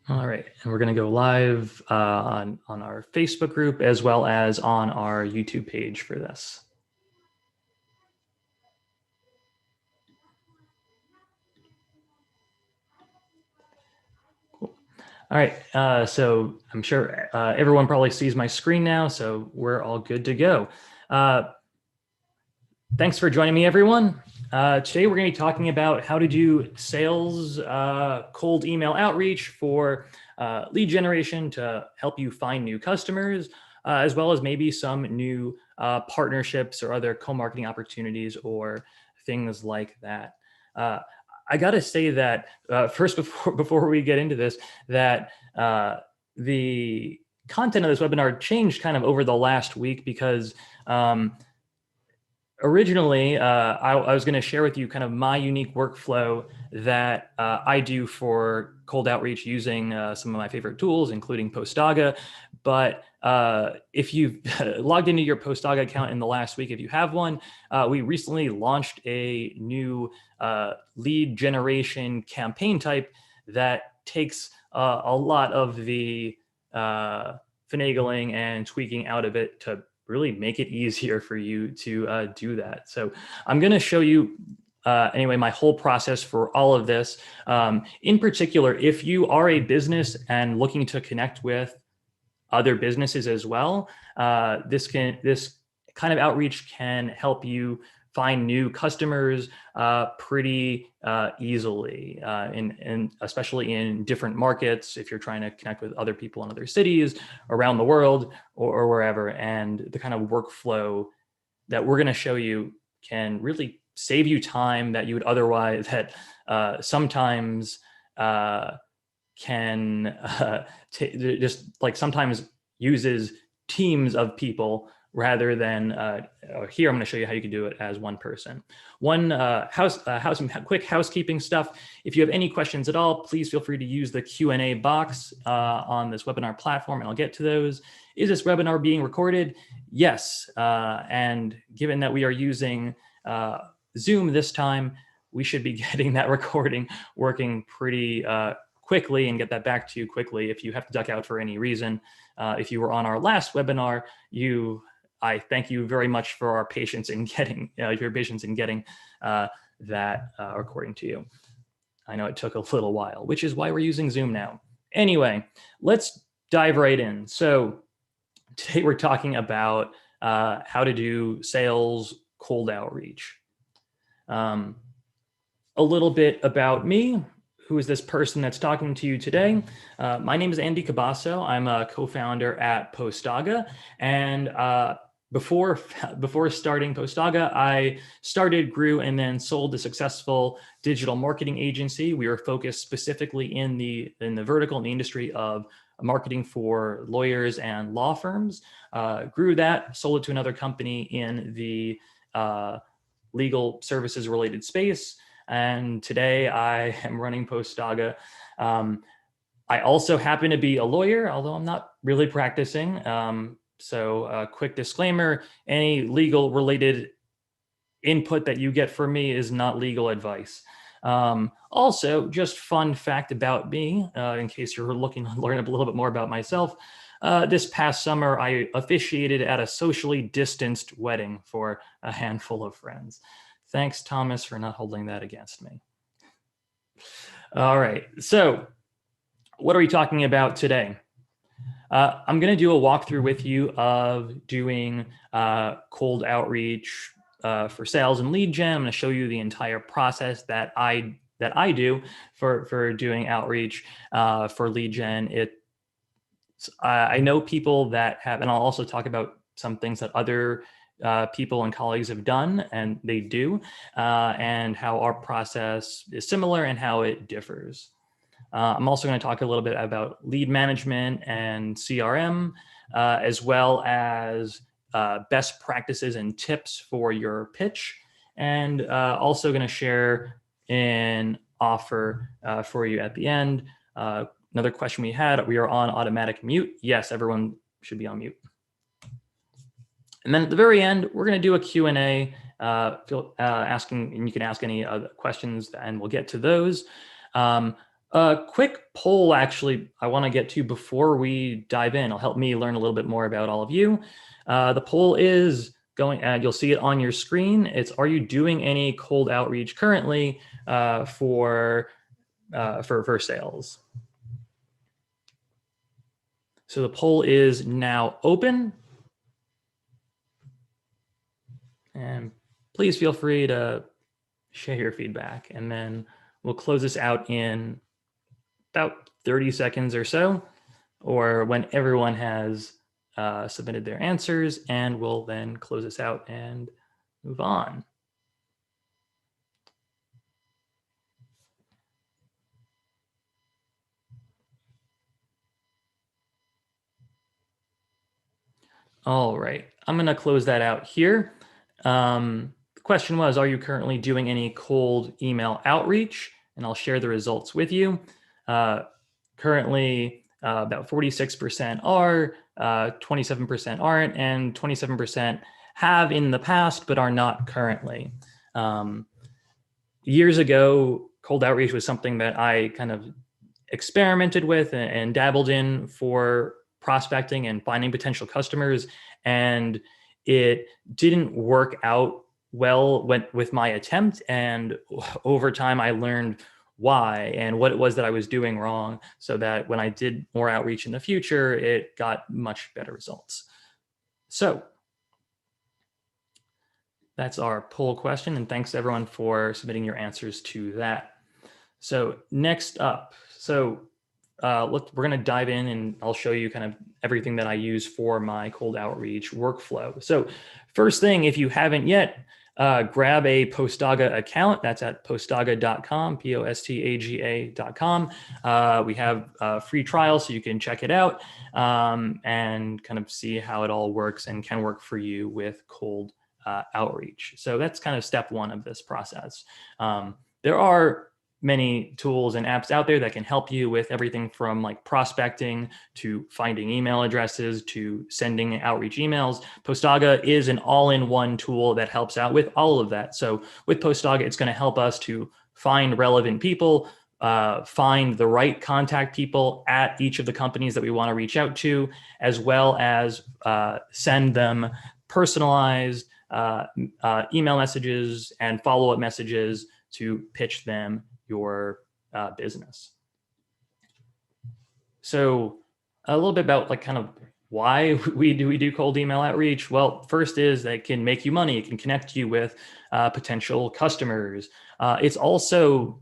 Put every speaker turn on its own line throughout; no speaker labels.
All right, and we're going to go live on our Facebook group as well as on our YouTube page for this. Cool. All right, so I'm sure everyone probably sees my screen now, so we're all good to go. Thanks for joining me, everyone. Today we're going to be talking about how to do sales cold email outreach for lead generation to help you find new customers, as well as maybe some new partnerships or other co-marketing opportunities or things like that. I got to say that first, before we get into this, that the content of this webinar changed kind of over the last week because originally, I was going to share with you kind of my unique workflow that I do for cold outreach using some of my favorite tools, including Postaga. But if you've logged into your Postaga account in the last week, if you have one, we recently launched a new lead generation campaign type that takes a lot of the finagling and tweaking out of it to really make it easier for you to do that. So I'm going to show you anyway my whole process for all of this. In particular, if you are a business and looking to connect with other businesses as well, this kind of outreach can help you find new customers pretty easily, and especially in different markets, if you're trying to connect with other people in other cities around the world or wherever. And the kind of workflow that we're going to show you can really save you time that you would otherwise, that sometimes can just like sometimes uses teams of people rather than here. I'm going to show you how you can do it as one person. One quick housekeeping stuff. If you have any questions at all, please feel free to use the Q&A box on this webinar platform, and I'll get to those. Is this webinar being recorded? Yes. And given that we are using Zoom this time, we should be getting that recording working pretty quickly and get that back to you quickly if you have to duck out for any reason. If you were on our last webinar, I thank you very much for your patience in getting that recording to you. I know it took a little while, which is why we're using Zoom now. Anyway, let's dive right in. So today we're talking about how to do sales cold outreach. A little bit about me. Who is this person that's talking to you today? My name is Andy Cabasso. I'm a co-founder at Postaga, and before starting Postaga, I started, grew, and then sold a successful digital marketing agency. We were focused specifically in the vertical, in the industry of marketing for lawyers and law firms. Grew that, sold it to another company in the legal services related space. And today I am running Postaga. I also happen to be a lawyer, although I'm not really practicing. So a quick disclaimer, any legal related input that you get from me is not legal advice. Also, just fun fact about me, in case you're looking to learn a little bit more about myself. This past summer, I officiated at a socially distanced wedding for a handful of friends. Thanks, Thomas, for not holding that against me. All right, so what are we talking about today? I'm going to do a walkthrough with you of doing cold outreach for sales and lead gen. I'm going to show you the entire process that I do for doing outreach for lead gen. I know people that have, and I'll also talk about some things that other people and colleagues have done, and they do, and how our process is similar and how it differs. I'm also going to talk a little bit about lead management and CRM, as well as best practices and tips for your pitch, and also going to share an offer for you at the end. Another question we had, we are on automatic mute. Yes, everyone should be on mute. And then at the very end, we're going to do a Q&A, asking, and you can ask any other questions, and we'll get to those. A quick poll, actually, I want to get to before we dive in. It'll help me learn a little bit more about all of you. The poll is going, and you'll see it on your screen. It's, are you doing any cold outreach currently for sales? So the poll is now open. And please feel free to share your feedback. And then we'll close this out in about 30 seconds or so, or when everyone has submitted their answers, and we'll then close this out and move on. All right, I'm gonna close that out here. The question was, are you currently doing any cold email outreach? And I'll share the results with you. Currently, about 46% are, 27% aren't, and 27% have in the past but are not currently. Years ago, cold outreach was something that I kind of experimented with and dabbled in for prospecting and finding potential customers, and it didn't work out well with my attempt. And over time, I learned why and what it was that I was doing wrong, so that when I did more outreach in the future, it got much better results. So that's our poll question, and thanks everyone for submitting your answers to that. So next up, we're going to dive in, and I'll show you kind of everything that I use for my cold outreach workflow. So first thing, if you haven't yet, grab a Postaga account. That's at postaga.com, Postaga.com. We have a free trial, so you can check it out and kind of see how it all works and can work for you with cold outreach. So that's kind of step one of this process. There are many tools and apps out there that can help you with everything from like prospecting to finding email addresses to sending outreach emails. Postaga is an all-in-one tool that helps out with all of that. So with Postaga, it's going to help us to find relevant people, find the right contact people at each of the companies that we want to reach out to, as well as send them personalized email messages and follow-up messages to pitch them your business. So a little bit about like kind of why we do cold email outreach. Well, first is that it can make you money. It can connect you with potential customers. It's also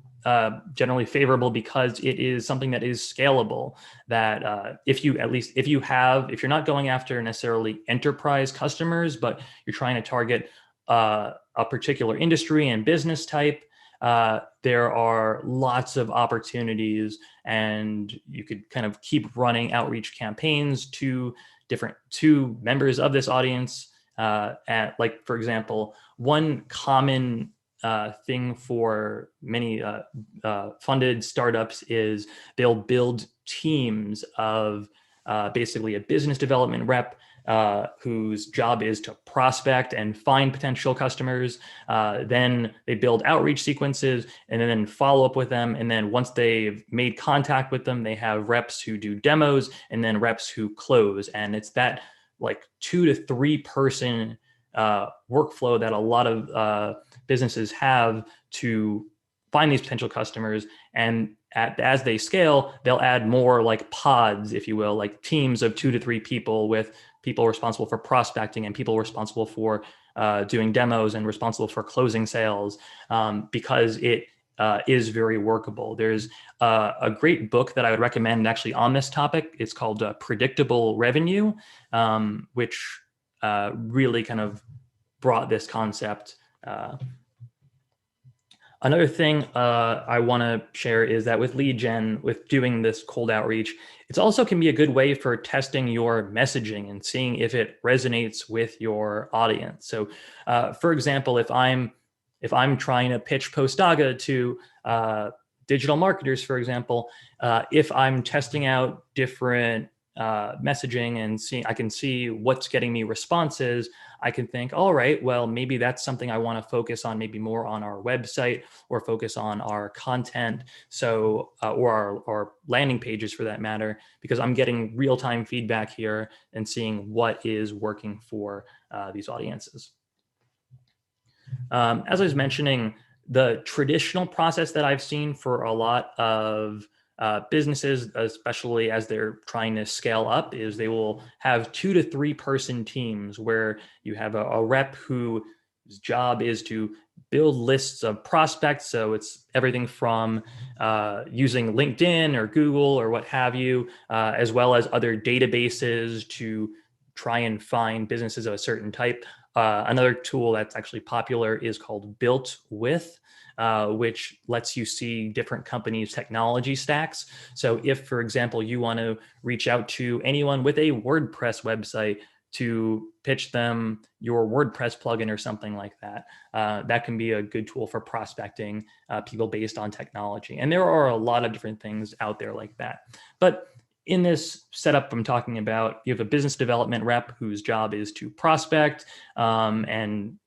generally favorable because it is something that is scalable, that if you're not going after necessarily enterprise customers, but you're trying to target a particular industry and business type, there are lots of opportunities, and you could kind of keep running outreach campaigns to members of this audience. Like, for example, one common thing for many funded startups is they'll build teams of basically a business development rep whose job is to prospect and find potential customers. Then they build outreach sequences and then follow up with them. And then once they've made contact with them, they have reps who do demos and then reps who close. And it's that like 2 to 3 person workflow that a lot of businesses have to find these potential customers. And as they scale, they'll add more like pods, if you will, like teams of 2 to 3 people, with people responsible for prospecting and people responsible for doing demos and responsible for closing sales, because it is very workable. There's a great book that I would recommend actually on this topic. It's called Predictable Revenue, which really kind of brought this concept. Another thing I want to share is that with lead gen, with doing this cold outreach, it also can be a good way for testing your messaging and seeing if it resonates with your audience. So, for example, if I'm trying to pitch Postaga to digital marketers, for example, if I'm testing out different messaging and I can see what's getting me responses, I can think, all right, well, maybe that's something I want to focus on, maybe more on our website or focus on our content. So, or our landing pages for that matter, because I'm getting real-time feedback here and seeing what is working for these audiences. As I was mentioning, the traditional process that I've seen for a lot of businesses, especially as they're trying to scale up, is they will have 2 to 3 person teams where you have a rep whose job is to build lists of prospects. So it's everything from using LinkedIn or Google or what have you, as well as other databases to try and find businesses of a certain type. Another tool that's actually popular is called Built With, which lets you see different companies' technology stacks. So if, for example, you want to reach out to anyone with a WordPress website to pitch them your WordPress plugin or something like that, that can be a good tool for prospecting people based on technology. And there are a lot of different things out there like that. But in this setup I'm talking about, you have a business development rep whose job is to prospect and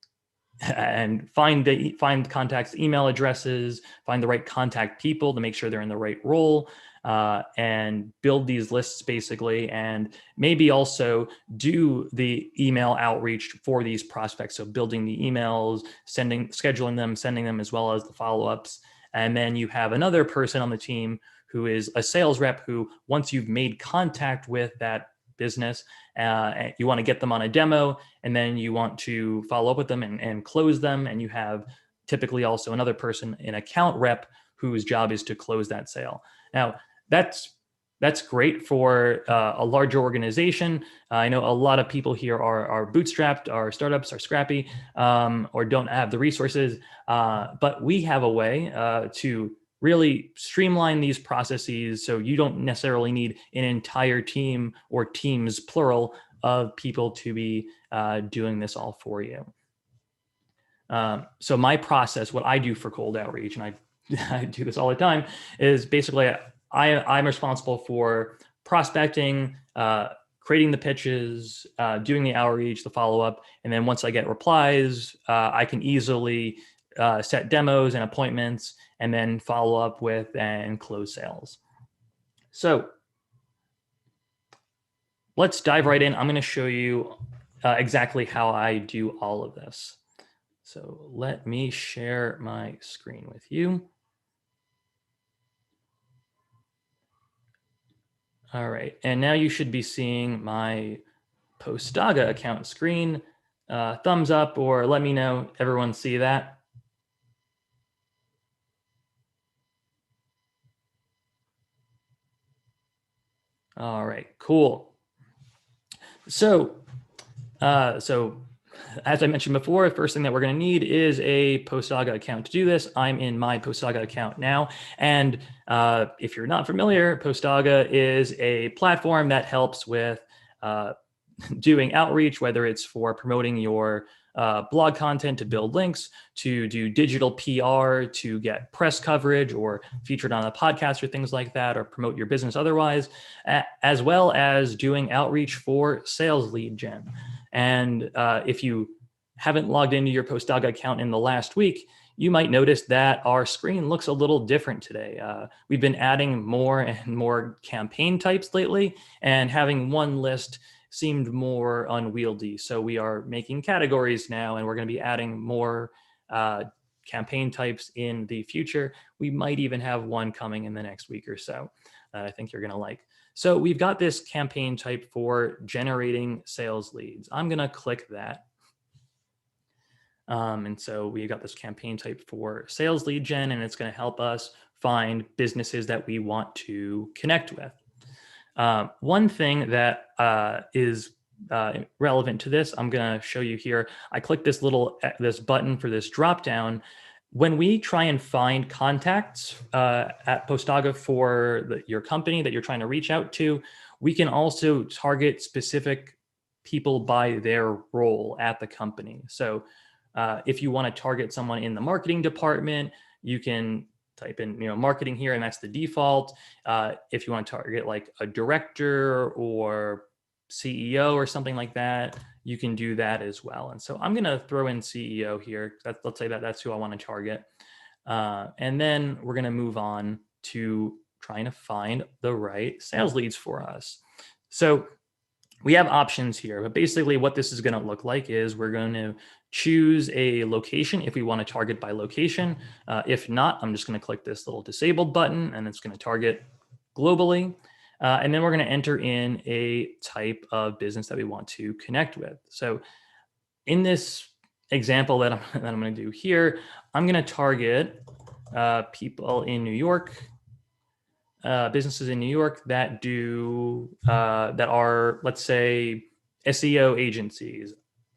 find contacts, email addresses, find the right contact people to make sure they're in the right role, and build these lists basically, and maybe also do the email outreach for these prospects. So building the emails, scheduling them, sending them, as well as the follow-ups. And then you have another person on the team who is a sales rep who, once you've made contact with that business, you want to get them on a demo, and then you want to follow up with them and close them. And you have typically also another person, an account rep, whose job is to close that sale. Now, that's great for a larger organization. I know a lot of people here are bootstrapped, are startups, are scrappy, or don't have the resources. But we have a way to really streamline these processes, so you don't necessarily need an entire team or teams, plural, of people to be doing this all for you. So my process, what I do for cold outreach, and I do this all the time, is basically I'm responsible for prospecting, creating the pitches, doing the outreach, the follow-up, and then once I get replies, I can easily set demos and appointments, and then follow up with and close sales. So let's dive right in. I'm going to show you exactly how I do all of this. So let me share my screen with you. All right, and now you should be seeing my Postaga account screen. Thumbs up or let me know, everyone see that? All right, cool. So as I mentioned before, the first thing that we're going to need is a Postaga account. To do this, I'm in my Postaga account now. And if you're not familiar, Postaga is a platform that helps with doing outreach, whether it's for promoting your blog content to build links, to do digital PR, to get press coverage or featured on a podcast or things like that, or promote your business otherwise, as well as doing outreach for sales lead gen. And if you haven't logged into your Postaga account in the last week, you might notice that our screen looks a little different today. We've been adding more and more campaign types lately, and having one list seemed more unwieldy. So we are making categories now, and we're going to be adding more campaign types in the future. We might even have one coming in the next week or so that I think you're going to like. So we've got this campaign type for generating sales leads. I'm going to click that. And so we got this campaign type for sales lead gen, and it's going to help us find businesses that we want to connect with. One thing that is relevant to this, I'm going to show you here. I click this button for this drop down. When we try and find contacts at Postaga for your company that you're trying to reach out to, we can also target specific people by their role at the company. So if you want to target someone in the marketing department, you can type in, marketing here, and that's the default. If you want to target like a director or CEO or something like that, you can do that as well. And so I'm going to throw in CEO here. Let's say that's who I want to target. And then we're going to move on to trying to find the right sales leads for us. So we have options here, but basically what this is going to look like is we're going to choose a location if we want to target by location. If not, I'm just going to click this little disabled button and it's going to target globally. And then we're going to enter in a type of business that we want to connect with. So in this example that I'm going to do here, I'm going to target people in New York, businesses in New York that are, let's say, SEO agencies.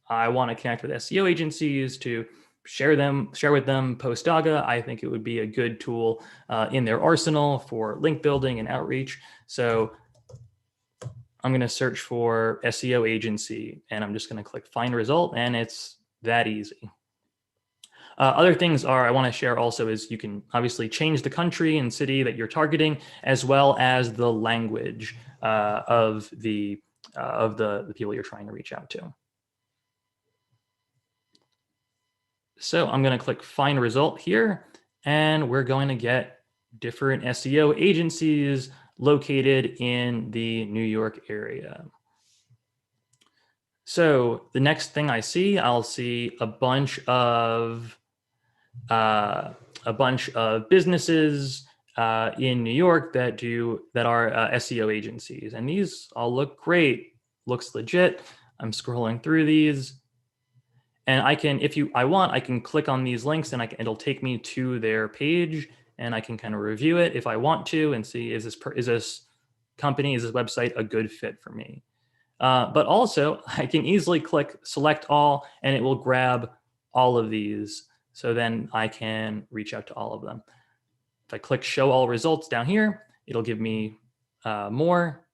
I want to connect with SEO agencies to share with them Postaga. I think it would be a good tool in their arsenal for link building and outreach. So I'm going to search for SEO agency, and I'm just going to click find result, and it's that easy. Other things I want to share also is you can obviously change the country and city that you're targeting, as well as the language of the people you're trying to reach out to. So I'm going to click find result here, and we're going to get different SEO agencies located in the New York area. So the next thing I'll see a bunch of businesses in New York that are SEO agencies, and these all look great. Looks legit. I'm scrolling through these, and I can, I can click on these links, and it'll take me to their page, and I can kind of review it if I want to, and see is this website a good fit for me. But also, I can easily click select all, and it will grab all of these. So then I can reach out to all of them. If I click show all results down here, it'll give me more.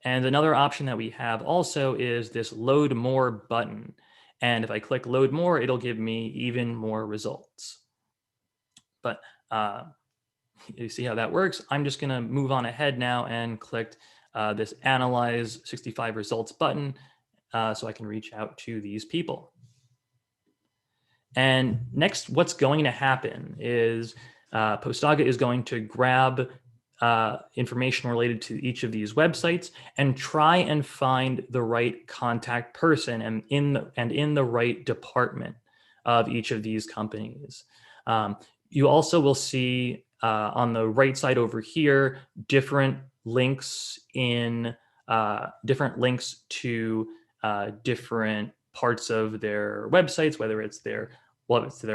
And another option that we have also is this load more button. And if I click load more, it'll give me even more results. But you see how that works? I'm just going to move on ahead now and click this analyze 65 results button so I can reach out to these people. And next, what's going to happen is Postaga is going to grab information related to each of these websites and try and find the right contact person and in the right department of each of these companies. You also will see on the right side over here different links to different parts of their websites, whether it's their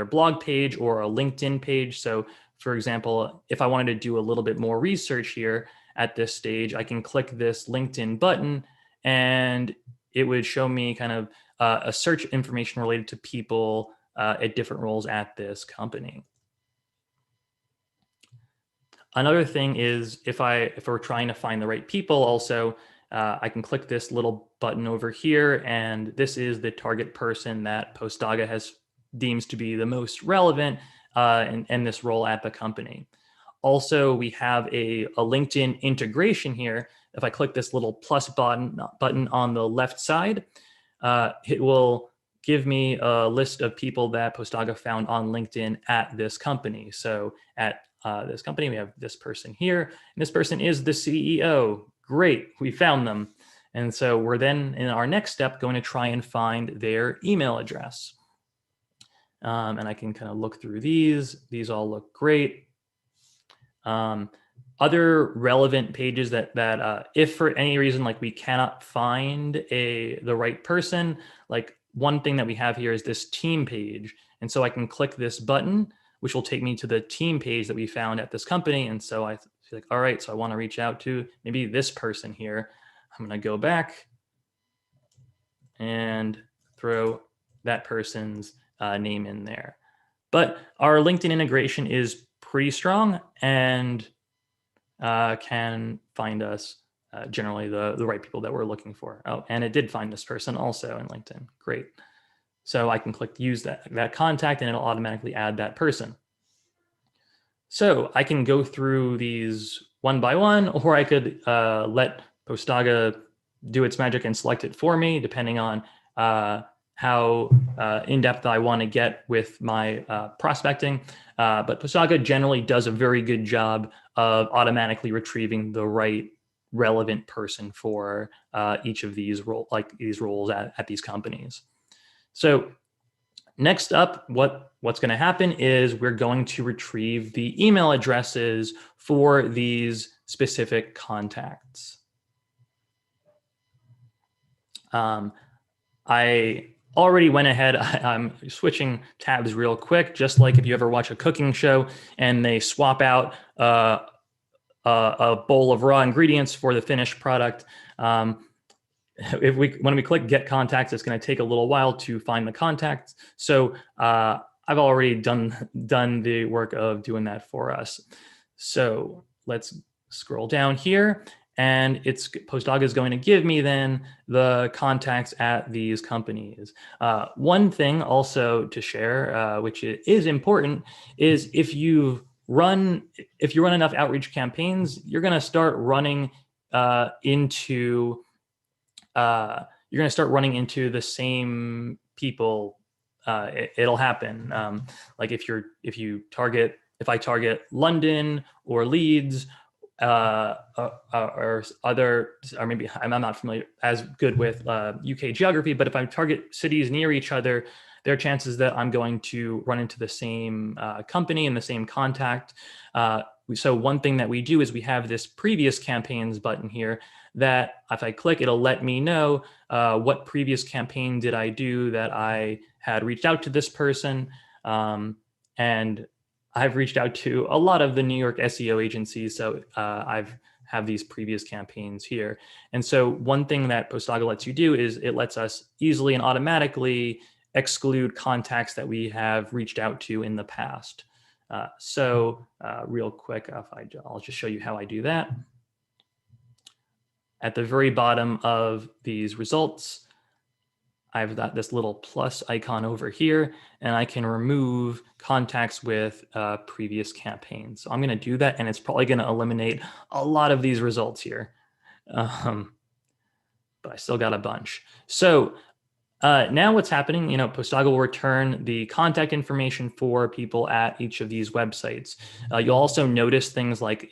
blog page or a LinkedIn page. So for example, if I wanted to do a little bit more research here at this stage, I can click this LinkedIn button and it would show me kind of a search information related to people at different roles at this company. Another thing is if we're trying to find the right people also, I can click this little button over here, and this is the target person that Postaga deems to be the most relevant in this role at the company. Also, we have a LinkedIn integration here. If I click this little plus button on the left side, it will give me a list of people that Postaga found on LinkedIn at this company. So at this company, we have this person here, and this person is the CEO. Great, we found them. And so we're then in our next step going to try and find their email address. And I can kind of look through these. These all look great. Other relevant pages that if for any reason like we cannot find the right person, like one thing that we have here is this team page. And so I can click this button, which will take me to the team page that we found at this company. And so I feel like, all right, so I want to reach out to maybe this person here. I'm going to go back and throw that person's name in there. But our LinkedIn integration is pretty strong and can find us generally the right people that we're looking for. Oh, and it did find this person also in LinkedIn. Great. So I can click use that contact and it'll automatically add that person. So I can go through these one by one, or I could let Postaga do its magic and select it for me, depending on how in-depth I want to get with my prospecting. But Postaga generally does a very good job of automatically retrieving the right relevant person for each of these roles at these companies. So next up, what's going to happen is we're going to retrieve the email addresses for these specific contacts. I already went ahead. I'm switching tabs real quick, just like if you ever watch a cooking show and they swap out a bowl of raw ingredients for the finished product. When we click get contacts, it's going to take a little while to find the contacts. So I've already done the work of doing that for us. So let's scroll down here, and Postaga is going to give me then the contacts at these companies. One thing also to share, which is important, is if you run enough outreach campaigns, you're going to start running into the same people. It'll happen. Like if I target London or Leeds, or maybe I'm not familiar as good with UK geography, but if I target cities near each other, there are chances that I'm going to run into the same company and the same contact. So one thing that we do is we have this previous campaigns button here that if I click, it'll let me know what previous campaign did I do that I had reached out to this person. And I've reached out to a lot of the New York SEO agencies. So I've have these previous campaigns here. And so one thing that Postaga lets you do is it lets us easily and automatically exclude contacts that we have reached out to in the past. So real quick, I'll just show you how I do that. At the very bottom of these results, I've got this little plus icon over here, and I can remove contacts with previous campaigns. So I'm going to do that, and it's probably going to eliminate a lot of these results here. But I still got a bunch. So now what's happening, Postaga will return the contact information for people at each of these websites. You'll also notice things like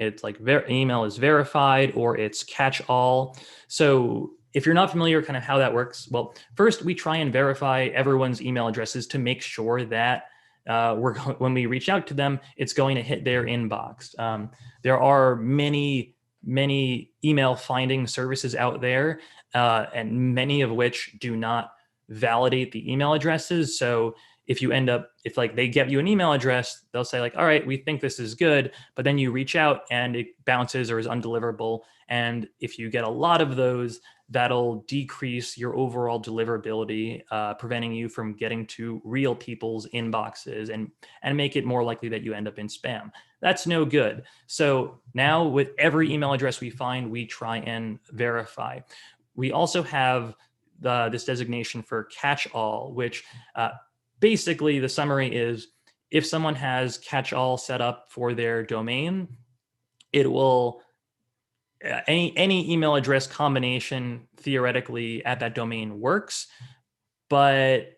email is verified or it's catch-all. So if you're not familiar kind of how that works, well, first we try and verify everyone's email addresses to make sure that when we reach out to them, it's going to hit their inbox. There are many email finding services out there, and many of which do not validate the email addresses. So if they give you an email address, they'll say all right, we think this is good, but then you reach out and it bounces or is undeliverable. And if you get a lot of those, that'll decrease your overall deliverability, preventing you from getting to real people's inboxes and make it more likely that you end up in spam. That's no good. So now with every email address we find, we try and verify. We also have this designation for catch-all, which basically the summary is if someone has catch-all set up for their domain, it will any email address combination theoretically at that domain works, but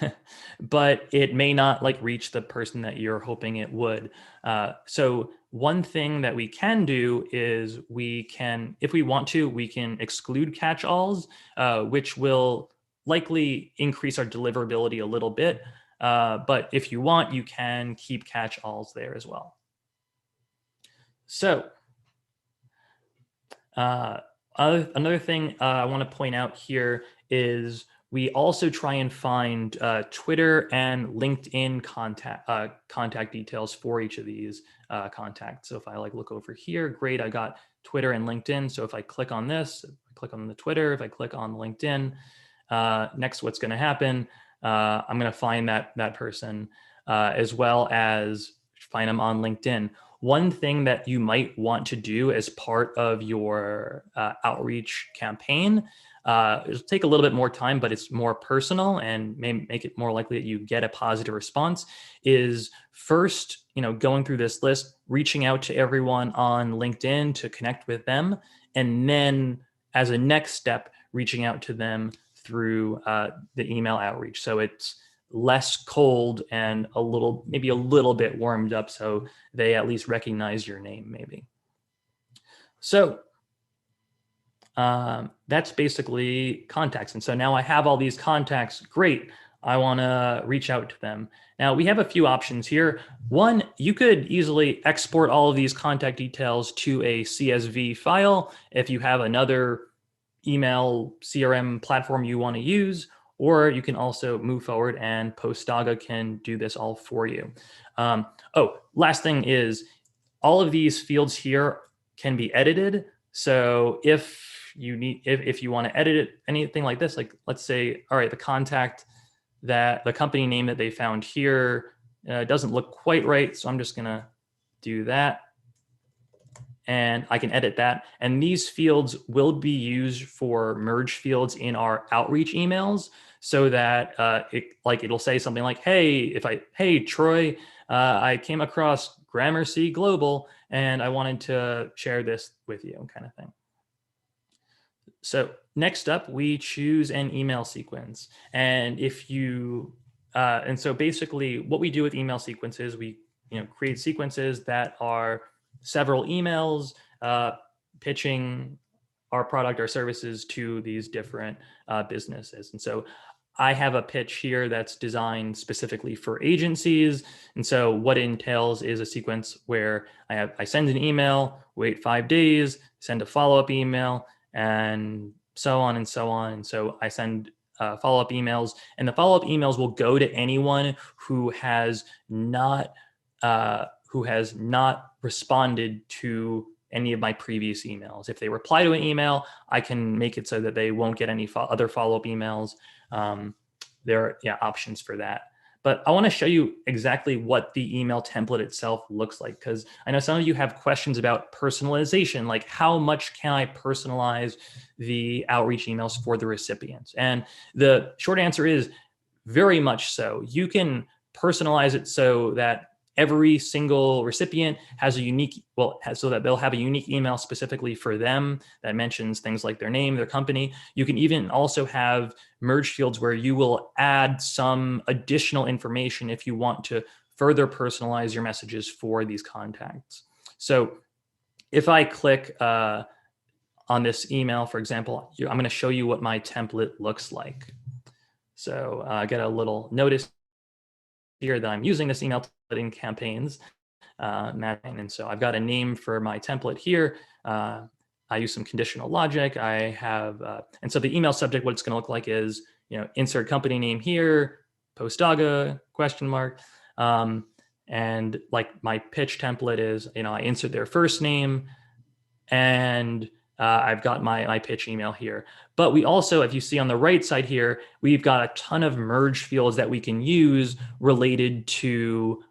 it may not reach the person that you're hoping it would. So one thing that we can do is if we want to, we can exclude catch-alls, which will likely increase our deliverability a little bit. But if you want, you can keep catch-alls there as well. So another thing I want to point out here is we also try and find Twitter and LinkedIn contact details for each of these contacts. So if I look over here, great, I got Twitter and LinkedIn. So if I click on this, I click on the Twitter, if I click on LinkedIn, next what's going to happen, I'm going to find that person as well as find them on LinkedIn. One thing that you might want to do as part of your outreach campaign, it'll take a little bit more time, but it's more personal and may make it more likely that you get a positive response, is first, going through this list, reaching out to everyone on LinkedIn to connect with them, and then as a next step, reaching out to them through the email outreach. So it's less cold and maybe a little bit warmed up, so they at least recognize your name maybe. So that's basically contacts. And so now I have all these contacts. Great. I want to reach out to them. Now we have a few options here. One, you could easily export all of these contact details to a CSV file if you have another email CRM platform you want to use, or you can also move forward and Postaga can do this all for you. Last thing is all of these fields here can be edited. So if you want to edit it, anything like this, like let's say, all right, the company name that they found here doesn't look quite right. So I'm just going to do that. And I can edit that. And these fields will be used for merge fields in our outreach emails so that it'll say something like, hey, Troy, I came across Gramercy Global and I wanted to share this with you, kind of thing. So next up, we choose an email sequence. And so basically what we do with email sequences, we create sequences that are several emails pitching our product or services to these different businesses. And so I have a pitch here that's designed specifically for agencies. And so what it entails is a sequence where I send an email, wait 5 days, send a follow-up email, and so on and so on. And so I send follow-up emails, and the follow-up emails will go to anyone who has not responded to any of my previous emails. If they reply to an email, I can make it so that they won't get any other follow-up emails. There are options for that. But I want to show you exactly what the email template itself looks like, because I know some of you have questions about personalization, like how much can I personalize the outreach emails for the recipients? And the short answer is very much so. You can personalize it so that every single recipient has so that they'll have a unique email specifically for them that mentions things like their name, their company. You can even also have merge fields where you will add some additional information if you want to further personalize your messages for these contacts. So if I click on this email, for example, I'm going to show you what my template looks like. So I get a little notice here that I'm using this email template in campaigns, and so I've got a name for my template here. I use some conditional logic. I have, and so the email subject, what it's going to look like is, insert company name here, Postaga, ? And like my pitch template is, I insert their first name, and I've got my pitch email here. But we also, if you see on the right side here, we've got a ton of merge fields that we can use related to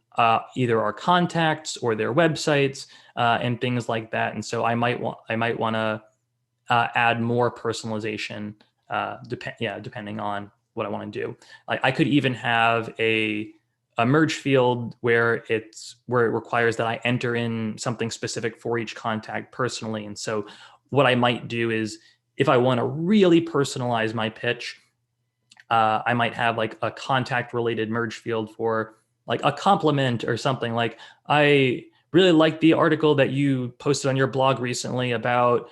either our contacts or their websites and things like that. And so I might want to add more personalization depending on what I want to do. I could even have a merge field where it requires that I enter in something specific for each contact personally. And so what I might do is, if I want to really personalize my pitch, I might have like a contact related merge field for like a compliment or something like, I really like the article that you posted on your blog recently about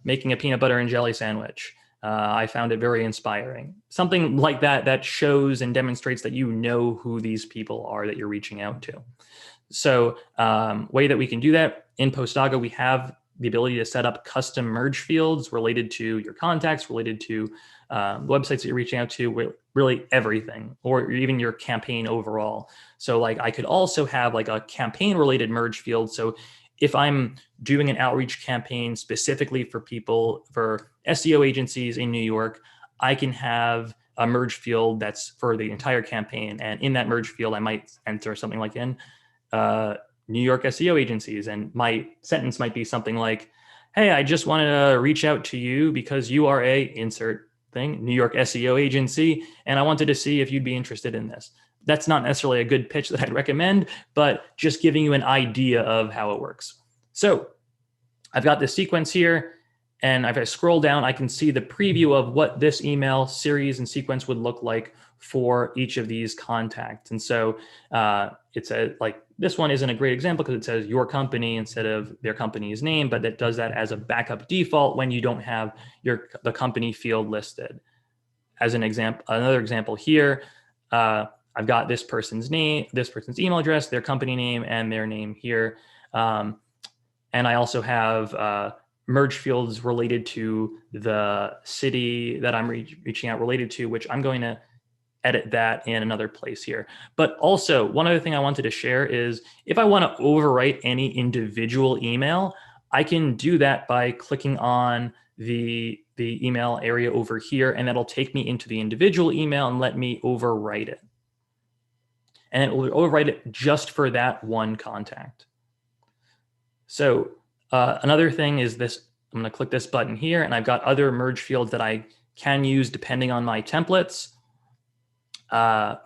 making a peanut butter and jelly sandwich. I found it very inspiring. Something like that shows and demonstrates that you know who these people are that you're reaching out to. So way that we can do that in Postaga, we have the ability to set up custom merge fields related to your contacts, related to websites that you're reaching out to, really everything, or even your campaign overall. So like I could also have like a campaign related merge field. So if I'm doing an outreach campaign specifically for SEO agencies in New York, I can have a merge field that's for the entire campaign. And in that merge field, I might enter something like New York SEO agencies. And my sentence might be something like, hey, I just wanted to reach out to you because you are a insert thing, New York SEO agency, and I wanted to see if you'd be interested in this. That's not necessarily a good pitch that I'd recommend, but just giving you an idea of how it works. So I've got this sequence here, and if I scroll down, I can see the preview of what this email series and sequence would look like for each of these contacts. And so it says, like, this one isn't a great example because it says your company instead of their company's name, but it does that as a backup default when you don't have the company field listed. As an example, another example here, I've got this person's name, this person's email address, their company name, and their name here. And I also have merge fields related to the city that I'm reaching out related to, which I'm going to edit that in another place here. But also, one other thing I wanted to share is if I want to overwrite any individual email, I can do that by clicking on the email area over here, and that'll take me into the individual email and let me overwrite it. And it will overwrite it just for that one contact. So another thing is this, I'm going to click this button here, and I've got other merge fields that I can use depending on my templates. One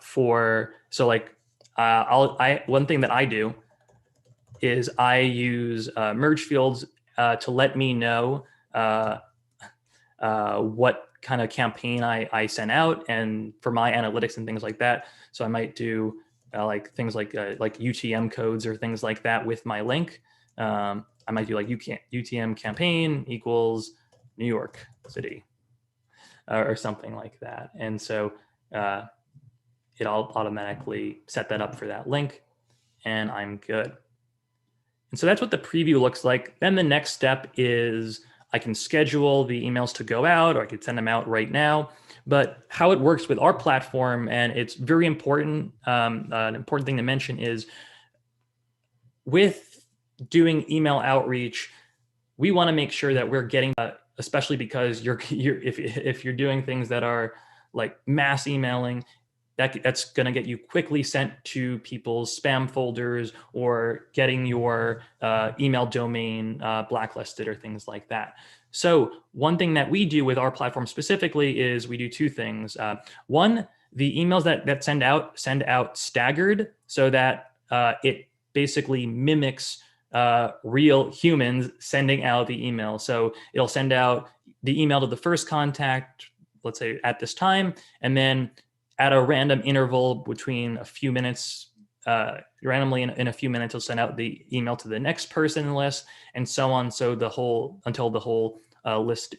thing that I do is I use merge fields to let me know what kind of campaign I sent out, and for my analytics and things like that. So I might do like things like UTM codes or things like that with my link. I might do like UTM campaign equals New York City or something like that. And so it'll automatically set that up for that link, and I'm good. And so that's what the preview looks like. Then the next step is I can schedule the emails to go out, or I could send them out right now. But how it works with our platform, and it's very important, an important thing to mention is with doing email outreach, we want to make sure that we're getting, especially because if you're doing things that are like mass emailing, that's going to get you quickly sent to people's spam folders or getting your email domain blacklisted or things like that. So one thing that we do with our platform specifically is we do two things. One, the emails that send out staggered so that it basically mimics real humans sending out the email. So it'll send out the email to the first contact, let's say at this time, and then at a random interval between a few minutes, randomly in a few minutes, it'll send out the email to the next person in the list, and so on. So until the whole list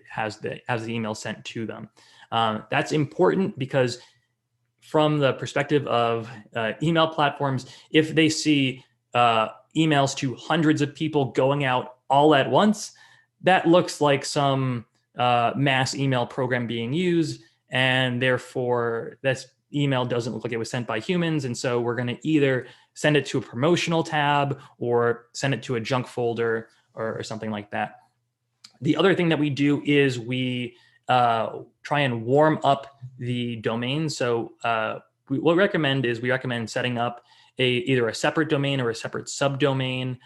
has the email sent to them. That's important because from the perspective of email platforms, if they see emails to hundreds of people going out all at once, that looks like some mass email program being used. And therefore, this email doesn't look like it was sent by humans. And so we're going to either send it to a promotional tab or send it to a junk folder or something like that. The other thing that we do is we try and warm up the domain. So what we recommend setting up either a separate domain or a separate subdomain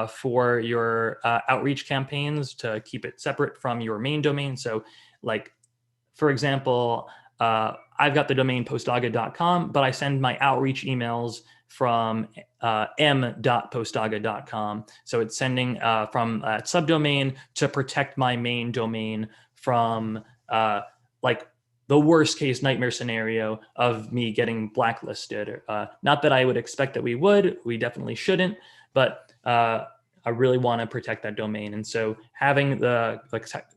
for your outreach campaigns to keep it separate from your main domain. So like, for example, I've got the domain Postaga.com, but I send my outreach emails from m.postaga.com. So it's sending from that subdomain to protect my main domain from like the worst case nightmare scenario of me getting blacklisted. Not that I would expect that we definitely shouldn't, but I really want to protect that domain. And so having the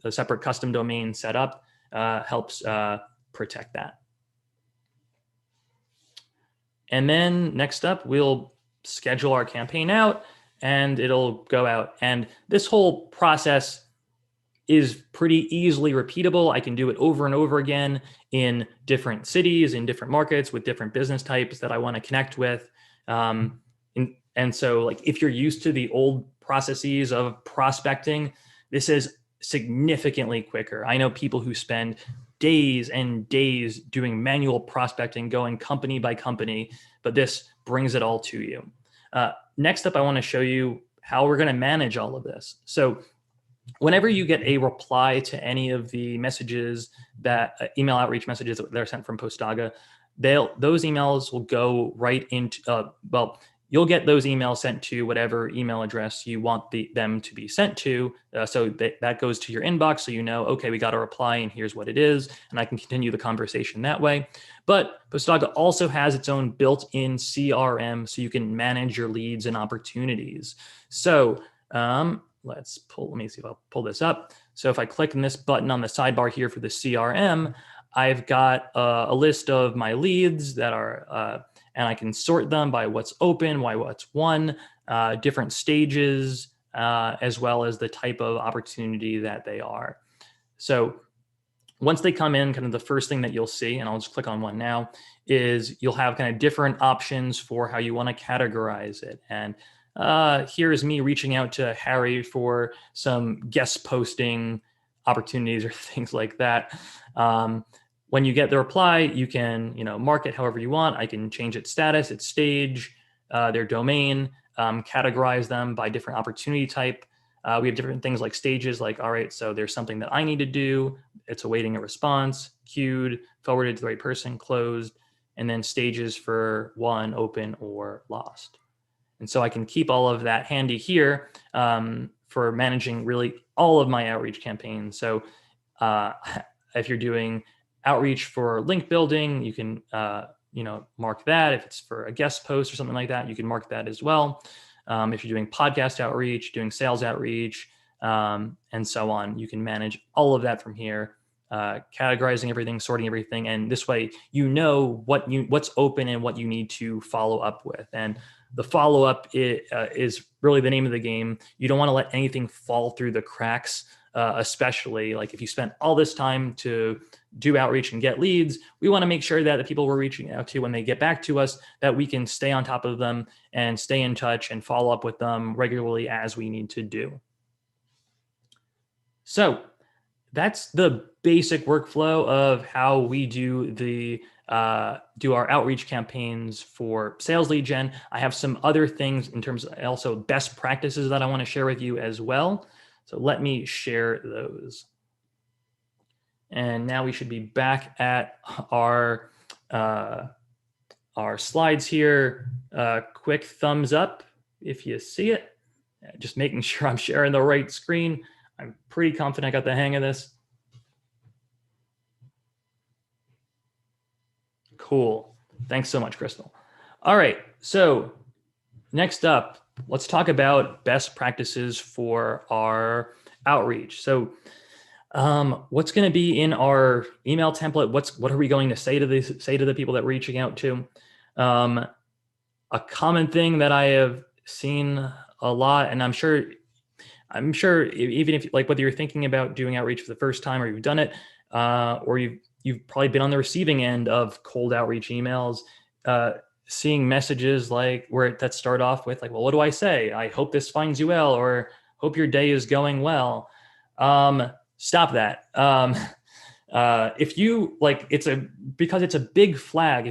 separate custom domain set up helps protect that. And then next up, we'll schedule our campaign out and it'll go out. And this whole process is pretty easily repeatable. I can do it over and over again in different cities, in different markets, with different business types that I want to connect with. And so like if you're used to the old processes of prospecting, this is significantly quicker. I know people who spend days and days doing manual prospecting, going company by company, but this brings it all to you. Next up, I want to show you how we're going to manage all of this. So whenever you get a reply to any of the messages email outreach messages that are sent from Postaga, those emails will go right into, you'll get those emails sent to whatever email address you want them to be sent to. So that goes to your inbox. So you know, okay, we got a reply and here's what it is. And I can continue the conversation that way. But Postaga also has its own built-in CRM, so you can manage your leads and opportunities. So let me see if I'll pull this up. So if I click on this button on the sidebar here for the CRM, I've got a list of my leads that are, and I can sort them by what's open, what's won, different stages, as well as the type of opportunity that they are. So once they come in, kind of the first thing that you'll see, and I'll just click on one now, is you'll have kind of different options for how you want to categorize it. And here's me reaching out to Harry for some guest posting opportunities or things like that. When you get the reply, you can, mark it however you want. I can change its status, its stage, their domain, categorize them by different opportunity type. We have different things like stages, like, all right, so there's something that I need to do. It's awaiting a response, queued, forwarded to the right person, closed, and then stages for won, open, or lost. And so I can keep all of that handy here for managing really all of my outreach campaigns. So if you're doing outreach for link building, you can mark that. If it's for a guest post or something like that, you can mark that as well. If you're doing podcast outreach, doing sales outreach, and so on, you can manage all of that from here, categorizing everything, sorting everything. And this way, you know what's open and what you need to follow up with. And the follow-up is really the name of the game. You don't want to let anything fall through the cracks, especially like if you spent all this time to do outreach and get leads, we want to make sure that the people we're reaching out to, when they get back to us, that we can stay on top of them and stay in touch and follow up with them regularly as we need to do. So that's the basic workflow of how we do our outreach campaigns for sales lead gen. I have some other things in terms of also best practices that I want to share with you as well. So let me share those. And now we should be back at our slides here. Quick thumbs up if you see it. Just making sure I'm sharing the right screen. I'm pretty confident I got the hang of this. Cool. Thanks so much, Crystal. All right. So next up, let's talk about best practices for our outreach. So what's going to be in our email template? What are we going to say to the people that we're reaching out to? A common thing that I have seen a lot, and I'm sure even if like whether you're thinking about doing outreach for the first time or you've done it, or you've probably been on the receiving end of cold outreach emails, seeing messages like that start off with like, well, what do I say? I hope this finds you well, or hope your day is going well. Stop that. If you like, because it's a big flag.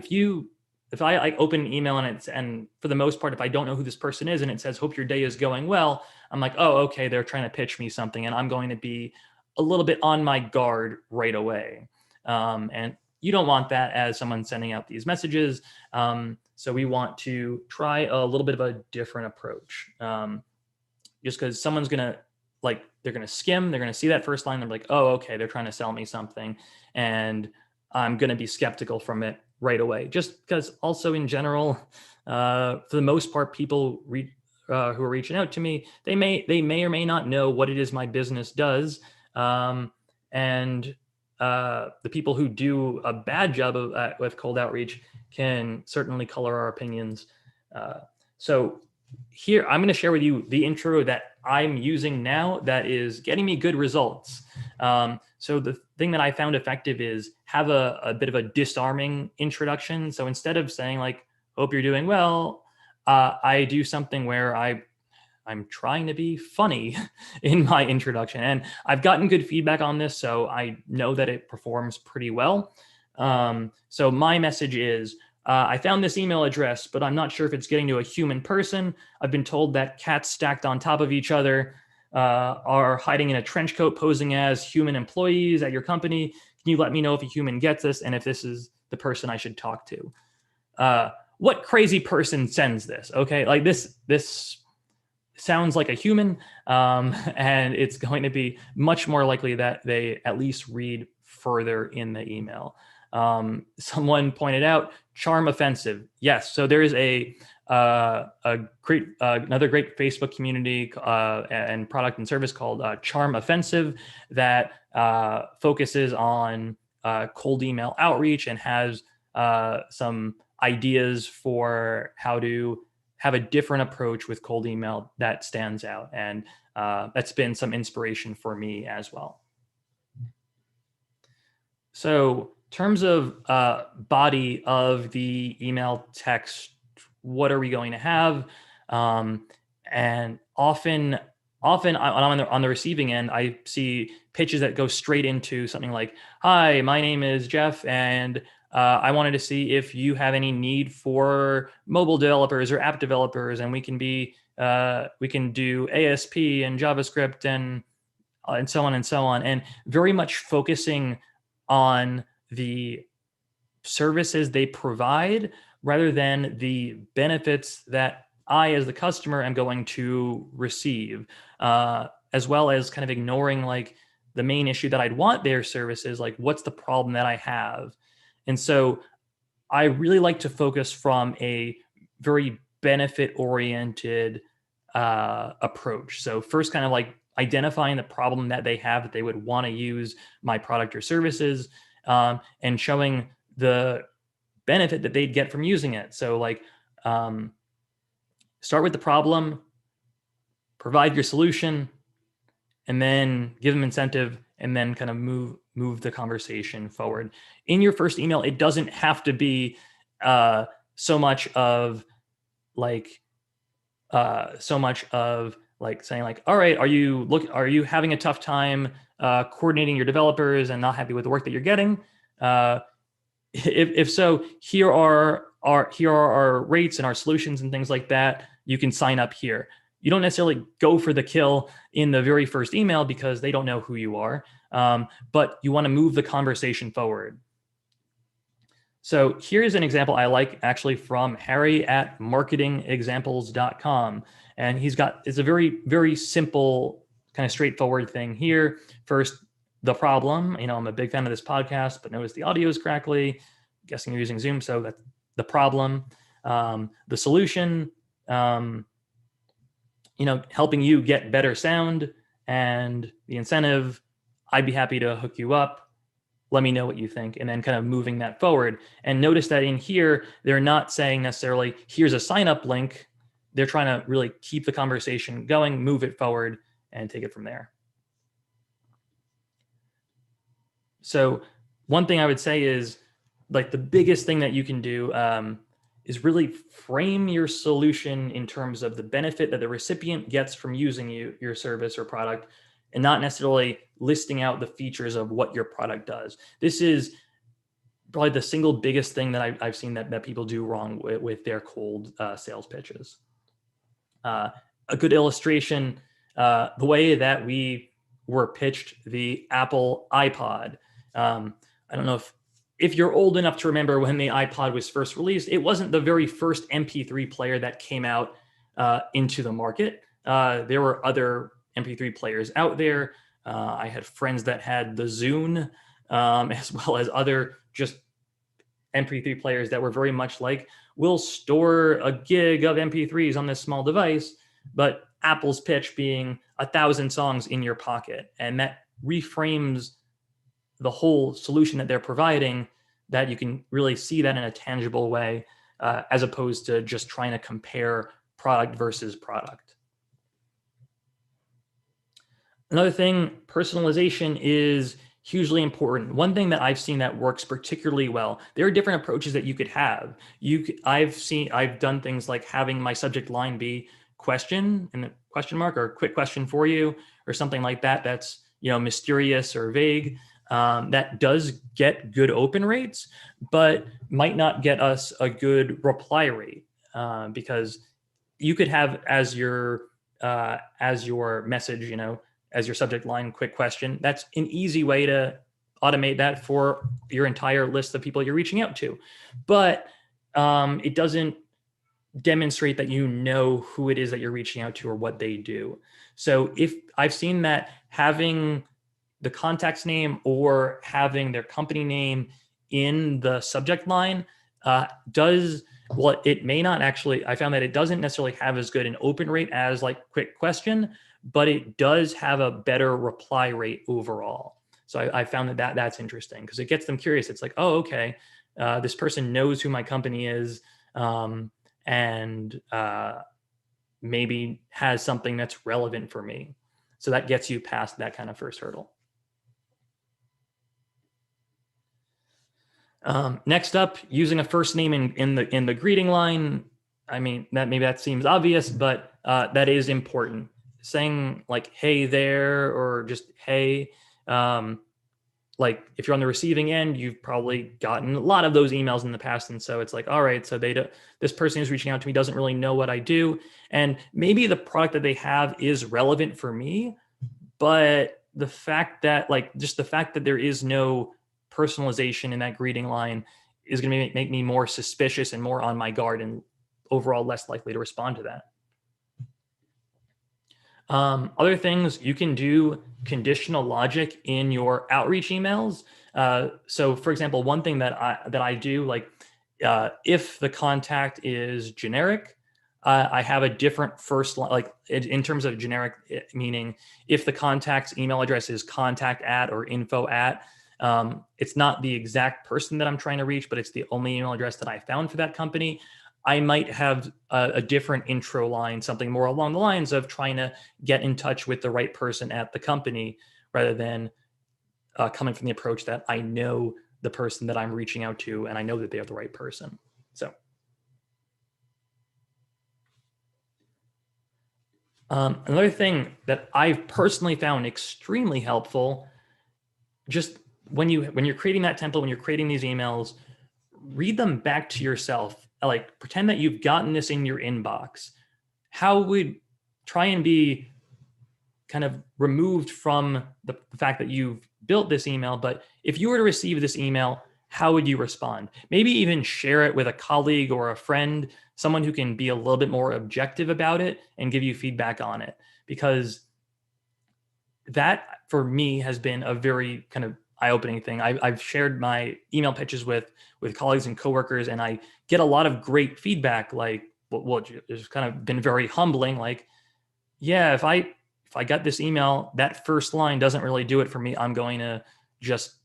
If I like open an email and for the most part, if I don't know who this person is and it says, hope your day is going well, I'm like, oh, okay, they're trying to pitch me something, and I'm going to be a little bit on my guard right away. And you don't want that as someone sending out these messages. So we want to try a little bit of a different approach. Just because someone's they're going to skim, they're going to see that first line. They're like, oh, okay, they're trying to sell me something. And I'm going to be skeptical from it right away. Just because also in general, for the most part, people who are reaching out to me, they may or may not know what it is my business does. And the people who do a bad job with cold outreach can certainly color our opinions. So here, I'm going to share with you the intro that I'm using now that is getting me good results. So the thing that I found effective is have a bit of a disarming introduction. So instead of saying like, hope you're doing well, I do something where I'm trying to be funny in my introduction. And I've gotten good feedback on this, so I know that it performs pretty well. So my message is, I found this email address, but I'm not sure if it's getting to a human person. I've been told that cats stacked on top of each other are hiding in a trench coat posing as human employees at your company. Can you let me know if a human gets this and if this is the person I should talk to. What crazy person sends this? Okay, like this sounds like a human, and it's going to be much more likely that they at least read further in the email. Someone pointed out charm offensive. Yes, so there is a great another great Facebook community and product and service called Charm Offensive that focuses on cold email outreach and has some ideas for how to have a different approach with cold email that stands out. And that's been some inspiration for me as well. So in terms of body of the email text, what are we going to have? And often on the receiving end, I see pitches that go straight into something like, "Hi, my name is Jeff, and I wanted to see if you have any need for mobile developers or app developers, and we can do ASP and JavaScript and so on and so on," and very much focusing on the services they provide rather than the benefits that I, as the customer, am going to receive, as well as kind of ignoring like the main issue that I'd want their services, like what's the problem that I have. And so I really like to focus from a very benefit-oriented approach. So first, kind of like identifying the problem that they have that they would want to use my product or services, and showing the benefit that they'd get from using it. So like start with the problem, provide your solution, and then give them incentive, and then kind of move the conversation forward. In your first email, it doesn't have to be so much of saying like, all right, are you having a tough time coordinating your developers and not happy with the work that you're getting? If so, here are our rates and our solutions and things like that. You can sign up here. You don't necessarily go for the kill in the very first email because they don't know who you are, but you want to move the conversation forward. So here's an example I like actually from Harry at marketingexamples.com. And it's a very, very simple, kind of straightforward thing here. First, the problem. I'm a big fan of this podcast, but notice the audio is crackly. I'm guessing you're using Zoom, so that's the problem. The solution, helping you get better sound, and the incentive, I'd be happy to hook you up. Let me know what you think, and then kind of moving that forward. And notice that in here, they're not saying necessarily, here's a sign up link. They're trying to really keep the conversation going, move it forward, and take it from there. So one thing I would say is like the biggest thing that you can do is really frame your solution in terms of the benefit that the recipient gets from using your service or product, and not necessarily listing out the features of what your product does. This is probably the single biggest thing that I've seen that people do wrong with their cold sales pitches. A good illustration, the way that we were pitched the Apple iPod. I don't know if you're old enough to remember when the iPod was first released. It wasn't the very first MP3 player that came out into the market. There were other MP3 players out there. I had friends that had the Zune, as well as other just MP3 players that were very much like, we'll store a gig of MP3s on this small device, but Apple's pitch being 1,000 songs in your pocket. And that reframes the whole solution that they're providing, that you can really see that in a tangible way, as opposed to just trying to compare product versus product. Another thing, personalization is hugely important. One thing that I've seen that works particularly well, there are different approaches that you could have. I've done things like having my subject line be question and a question mark, or quick question for you, or something like that. That's mysterious or vague. That does get good open rates, but might not get us a good reply rate, because you could have as your message, as your subject line, quick question. That's an easy way to automate that for your entire list of people you're reaching out to. But it doesn't demonstrate that you know who it is that you're reaching out to or what they do. So if I've seen that having the contact's name or having their company name in the subject line does what it may not actually, I found that it doesn't necessarily have as good an open rate as like quick question, but it does have a better reply rate overall. So I found that that's interesting because it gets them curious. It's like, oh, okay, this person knows who my company is, and maybe has something that's relevant for me. So that gets you past that kind of first hurdle. Next up, using a first name in the greeting line. I mean, that seems obvious, but that is important. Saying like, hey there, or just hey, like if you're on the receiving end, you've probably gotten a lot of those emails in the past. And so it's like, all right, so this person who's reaching out to me doesn't really know what I do. And maybe the product that they have is relevant for me, but the fact that there is no personalization in that greeting line is going to make me more suspicious and more on my guard and overall less likely to respond to that. Other things, you can do conditional logic in your outreach emails. So for example, one thing that I do, like if the contact is generic, I have a different first line, like in terms of generic, meaning if the contact's email address is contact at or info at, it's not the exact person that I'm trying to reach, but it's the only email address that I found for that company. I might have a different intro line, something more along the lines of trying to get in touch with the right person at the company rather than coming from the approach that I know the person that I'm reaching out to and I know that they are the right person. So another thing that I've personally found extremely helpful, just when you're creating that template, when you're creating these emails, read them back to yourself. Like pretend that you've gotten this in your inbox. How would try and be kind of removed from the fact that you've built this email, but if you were to receive this email, how would you respond? Maybe even share it with a colleague or a friend, someone who can be a little bit more objective about it and give you feedback on it. Because that for me has been a very kind of eye-opening thing. I've shared my email pitches with colleagues and coworkers, and I get a lot of great feedback. Like, well, it's kind of been very humbling. Like, yeah, if I got this email, that first line doesn't really do it for me. I'm going to just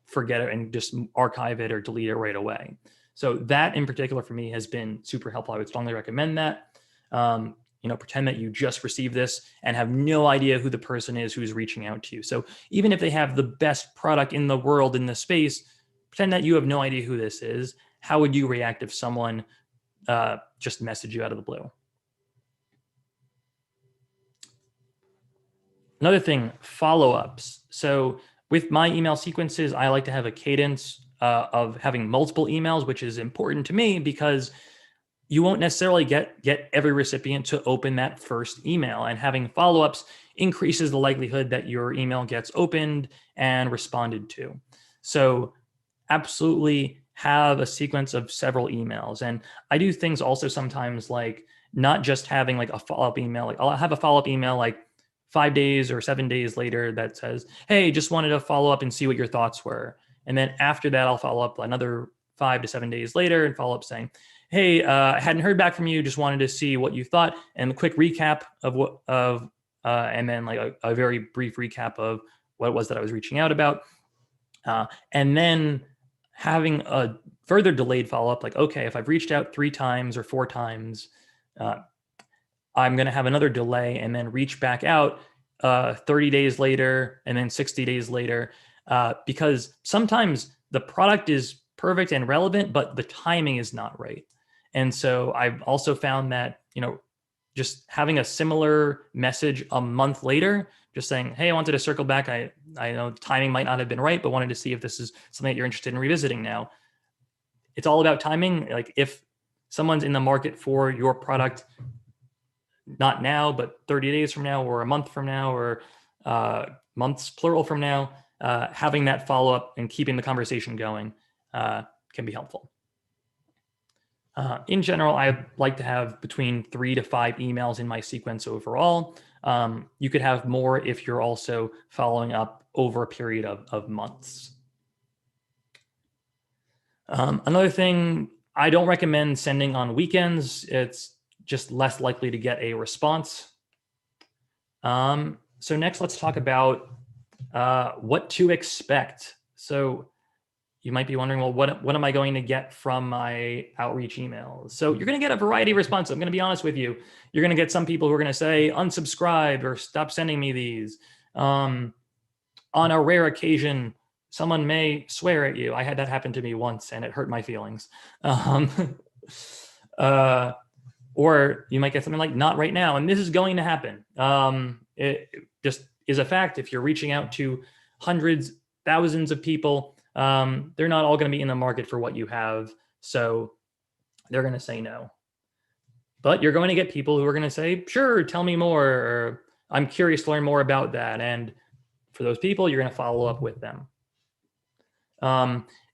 forget it and just archive it or delete it right away. So that in particular for me has been super helpful. I would strongly recommend that. Pretend that you just received this and have no idea who the person is who's reaching out to you. So even if they have the best product in the world in the space, pretend that you have no idea who this is. How would you react if someone just messaged you out of the blue? Another thing, follow-ups. So with my email sequences, I like to have a cadence of having multiple emails, which is important to me because you won't necessarily get every recipient to open that first email, and having follow-ups increases the likelihood that your email gets opened and responded to. So absolutely have a sequence of several emails. And I do things also sometimes like not just having like a follow-up email. Like I'll have a follow-up email like 5 days or 7 days later that says, hey, just wanted to follow up and see what your thoughts were. And then after that, I'll follow up another 5 to 7 days later and follow up saying, hey, I hadn't heard back from you. Just wanted to see what you thought, and a quick recap and then like a very brief recap of what it was that I was reaching out about. And then having a further delayed follow-up, like, okay, if I've reached out 3 times or 4 times, I'm going to have another delay and then reach back out 30 days later and then 60 days later, because sometimes the product is perfect and relevant, but the timing is not right. And so I've also found that, just having a similar message a month later, just saying, hey, I wanted to circle back. I know the timing might not have been right, but wanted to see if this is something that you're interested in revisiting now. It's all about timing. Like if someone's in the market for your product, not now, but 30 days from now or a month from now or months plural from now, having that follow-up and keeping the conversation going can be helpful. In general, I like to have between 3 to 5 emails in my sequence overall. You could have more if you're also following up over a period of months. Another thing, I don't recommend sending on weekends. It's just less likely to get a response. So next, let's talk about what to expect. So you might be wondering, well, what am I going to get from my outreach emails? So you're going to get a variety of responses. I'm going to be honest with you. You're going to get some people who are going to say, unsubscribe or stop sending me these. On a rare occasion, someone may swear at you. I had that happen to me once and it hurt my feelings. Or you might get something like not right now. And this is going to happen. It just is a fact. If you're reaching out to hundreds, thousands of people, they're not all going to be in the market for what you have. So they're going to say no. But you're going to get people who are going to say, sure, tell me more, or I'm curious to learn more about that. And for those people, you're going to follow up with them.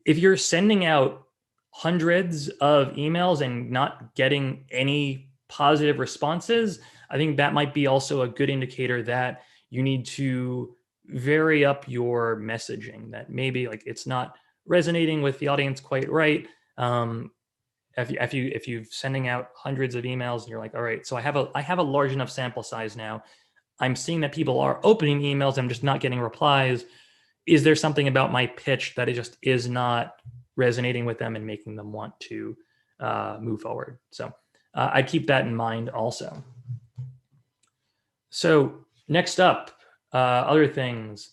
If you're sending out hundreds of emails and not getting any positive responses, I think that might be also a good indicator that you need to vary up your messaging, that maybe like it's not resonating with the audience quite right. If you're sending out hundreds of emails and you're like, all right, so I have a large enough sample size now. I'm seeing that people are opening emails. I'm just not getting replies. Is there something about my pitch that it just is not resonating with them and making them want to move forward? So I'd keep that in mind also. So next up, other things.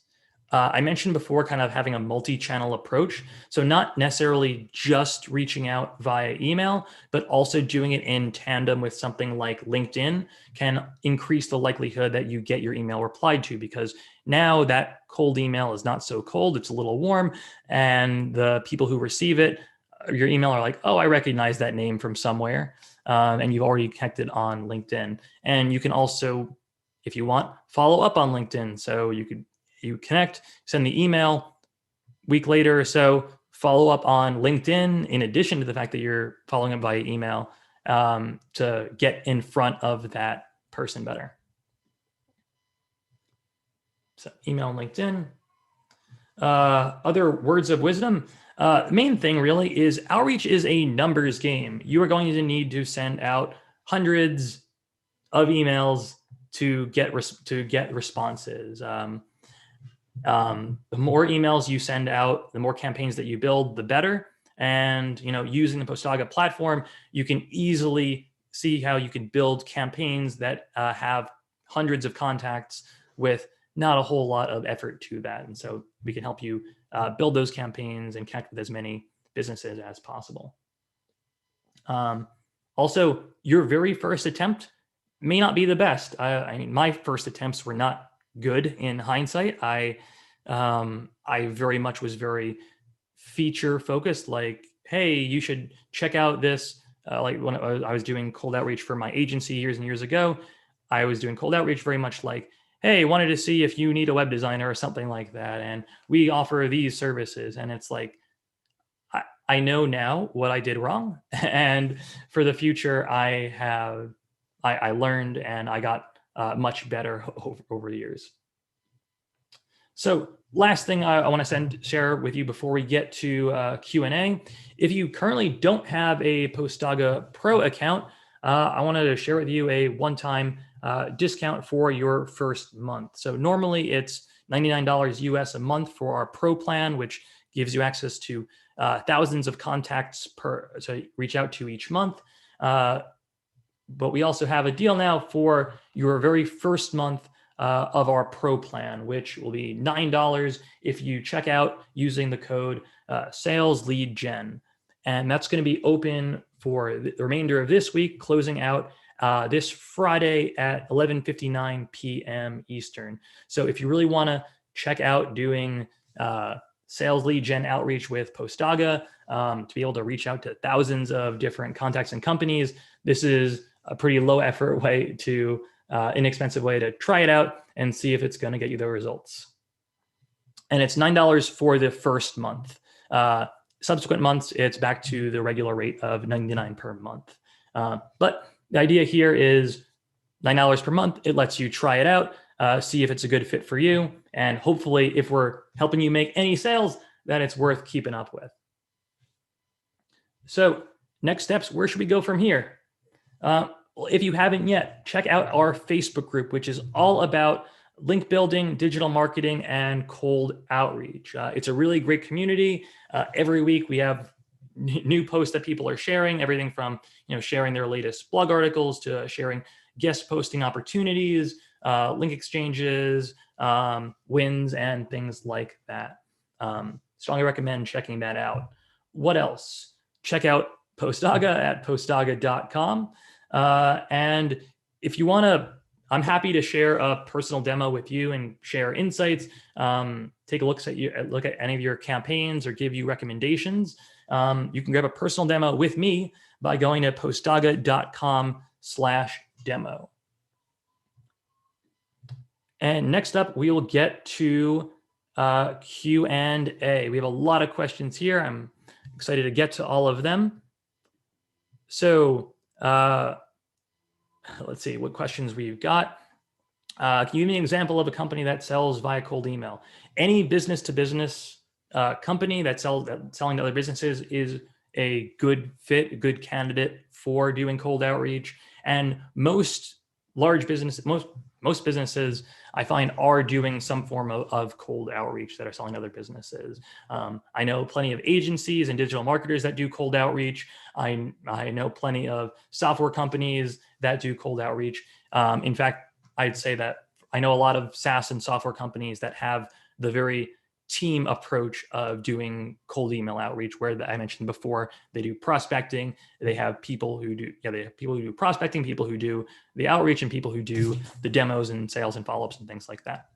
I mentioned before kind of having a multi-channel approach. So not necessarily just reaching out via email, but also doing it in tandem with something like LinkedIn can increase the likelihood that you get your email replied to, because now that cold email is not so cold, it's a little warm, and the people who receive it, your email, are like, oh, I recognize that name from somewhere, and you've already connected on LinkedIn. And you can also, if you want, follow up on LinkedIn. So you connect, send the email, week later or so, follow up on LinkedIn, in addition to the fact that you're following up via email, to get in front of that person better. So email and LinkedIn. Other words of wisdom. The main thing really is outreach is a numbers game. You are going to need to send out hundreds of emails to get responses. The more emails you send out, the more campaigns that you build, the better. And using the Postaga platform, you can easily see how you can build campaigns that have hundreds of contacts with not a whole lot of effort to that. And so we can help you build those campaigns and connect with as many businesses as possible. Also, your very first attempt may not be the best. I mean, my first attempts were not good in hindsight. I very much was very feature focused, like, hey, you should check out this. Like when I was doing cold outreach for my agency years and years ago, I was doing cold outreach very much like, hey, wanted to see if you need a web designer or something like that, and we offer these services. And it's like, I know now what I did wrong, and for the future, I learned and I got much better over the years. So last thing I want to share with you before we get to Q&A, if you currently don't have a Postaga Pro account, I wanted to share with you a one-time discount for your first month. So normally it's $99 US a month for our Pro plan, which gives you access to thousands of contacts to reach out to each month. But we also have a deal now for your very first month of our Pro plan, which will be $9 if you check out using the code Sales Lead Gen. And that's going to be open for the remainder of this week, closing out this Friday at 11:59 p.m. Eastern. So if you really want to check out doing sales lead gen outreach with Postaga, to be able to reach out to thousands of different contacts and companies, this is a pretty low effort way to inexpensive way to try it out and see if it's going to get you the results. and it's $9 for the first month. Subsequent months, it's back to the regular rate of $99 per month. But the idea here is $9 per month. It lets you try it out, see if it's a good fit for you, and hopefully, if we're helping you make any sales, that it's worth keeping up with. So next steps, where should we go from here? Well, if you haven't yet, check out our Facebook group, which is all about link building, digital marketing, and cold outreach. It's a really great community. Every week we have new posts that people are sharing, everything from sharing their latest blog articles to sharing guest posting opportunities, link exchanges, wins, and things like that. Strongly recommend checking that out. What else? Check out Postaga at postaga.com. And if you want to, I'm happy to share a personal demo with you and share insights, take a look at any of your campaigns or give you recommendations. You can grab a personal demo with me by going to postaga.com/demo. And next up, we will get to Q&A. We have a lot of questions here. I'm excited to get to all of them. So let's see what questions we've got. Can you give me an example of a company that sells via cold email? Any business-to-business company that's selling to other businesses is a good fit, a good candidate for doing cold outreach. And most businesses I find are doing some form of cold outreach that are selling to other businesses. I know plenty of agencies and digital marketers that do cold outreach. I know plenty of software companies that do cold outreach. In fact, I'd say that I know a lot of SaaS and software companies that have the very team approach of doing cold email outreach, where I mentioned before, they do prospecting. They have people who do prospecting, people who do the outreach, and people who do the demos and sales and follow-ups and things like that.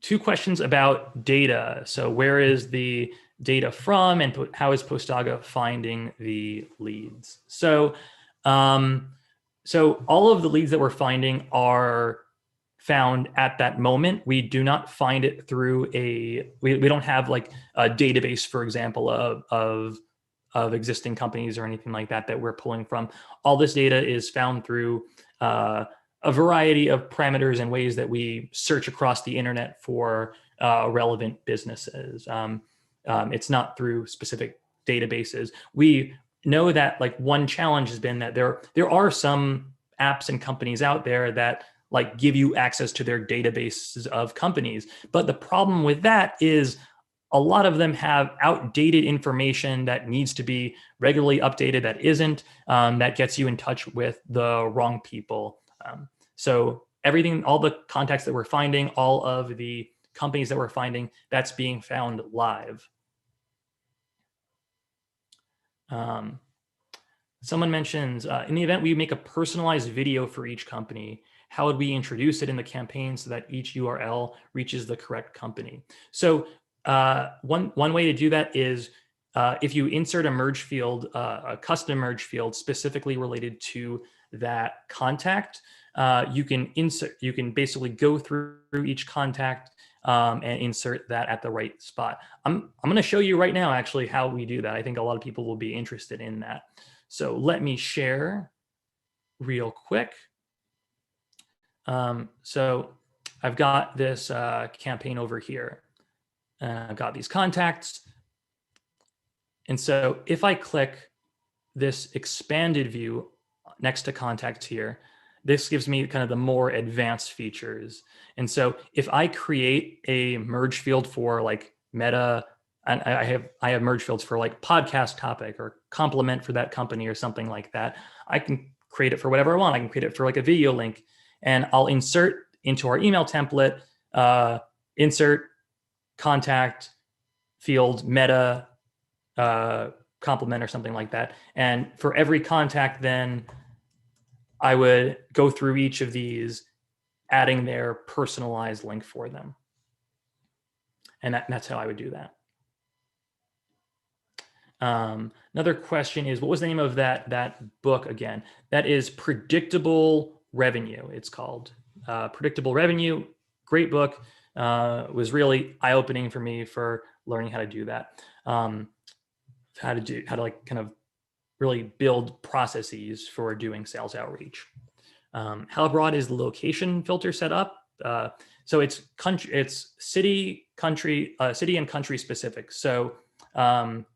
2 questions about data. So where is the data from, and how is Postaga finding the leads? So all of the leads that we're finding are found at that moment. We do not find it through we don't have like a database, for example, of existing companies or anything like that we're pulling from. All this data is found through a variety of parameters and ways that we search across the internet for relevant businesses. It's not through specific databases. We know that like one challenge has been that there are some apps and companies out there that like give you access to their databases of companies. But the problem with that is a lot of them have outdated information that needs to be regularly updated, that isn't, that gets you in touch with the wrong people. So everything, all the contacts that we're finding, all of the companies that we're finding, that's being found live. Someone mentions, in the event we make a personalized video for each company, how would we introduce it in the campaign so that each URL reaches the correct company? So one way to do that is if you insert a merge field, a custom merge field specifically related to that contact, you can basically go through each contact and insert that at the right spot. I'm going to show you right now actually how we do that. I think a lot of people will be interested in that. So let me share real quick. So I've got this campaign over here. I've got these contacts. And so if I click this expanded view next to contacts here, this gives me kind of the more advanced features. And so if I create a merge field for like Meta, and I have merge fields for like podcast topic or compliment for that company or something like that, I can create it for whatever I want. I can create it for like a video link, and I'll insert into our email template, insert contact field Meta compliment or something like that. And for every contact, then I would go through each of these, adding their personalized link for them. And that's how I would do that. Another question is, what was the name of that book again? That is Predictable Revenue, it's called. Predictable Revenue, great book. was really eye-opening for me for learning how to do that. How to like kind of really build processes for doing sales outreach. How broad is the location filter set up? So it's city and country specific. So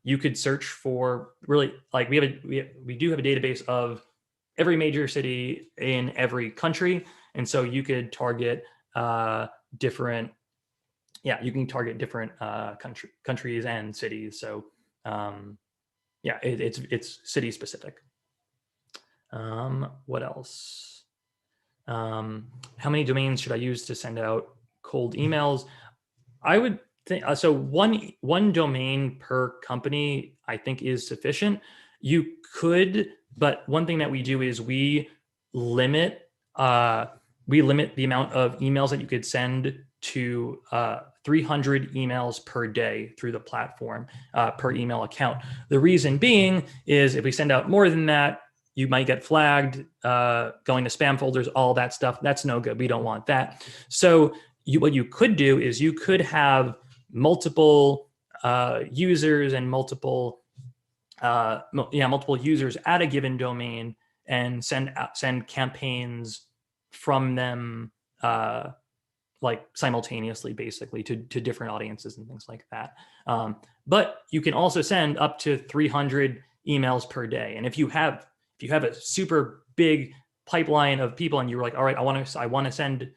you could search for really, like, we do have a database of every major city in every country, and so you could target different countries and cities. So it's city specific. What else? How many domains should I use to send out cold emails? I would think so. One domain per company, I think, is sufficient. You could, but one thing that we do is we limit the amount of emails that you could send to 300 emails per day through the platform per email account. The reason being is if we send out more than that, you might get flagged, going to spam folders, all that stuff. That's no good. We don't want that. So what you could do is you could have multiple users and multiple users at a given domain and send campaigns from them like simultaneously, basically to different audiences and things like that. But you can also send up to 300 emails per day. And if you have a super big pipeline of people and you're like, all right, I want to send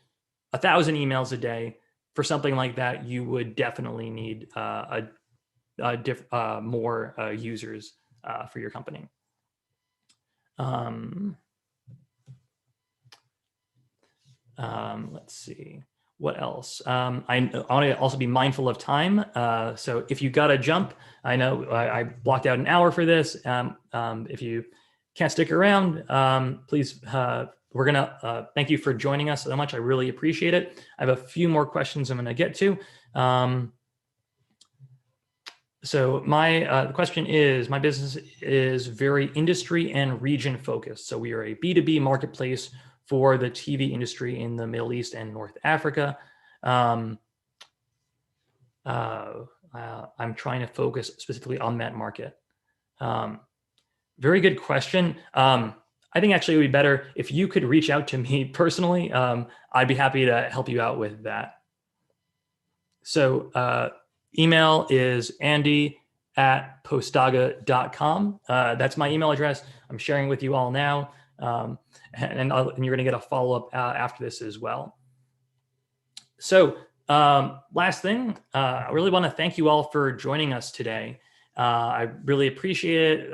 1,000 emails a day, for something like that, you would definitely need more users for your company. Let's see. What else? I want to also be mindful of time. So if you got to jump, I know I blocked out an hour for this. If you can't stick around, please, we're going to thank you for joining us so much. I really appreciate it. I have a few more questions I'm going to get to. So the question is, my business is very industry and region focused. So we are a B2B marketplace for the TV industry in the Middle East and North Africa. I'm trying to focus specifically on that market. Very good question. I think actually it would be better if you could reach out to me personally. I'd be happy to help you out with that. So email is andy@postaga.com. That's my email address. I'm sharing with you all now. And you're going to get a follow-up after this as well. So last thing, I really want to thank you all for joining us today. I really appreciate it.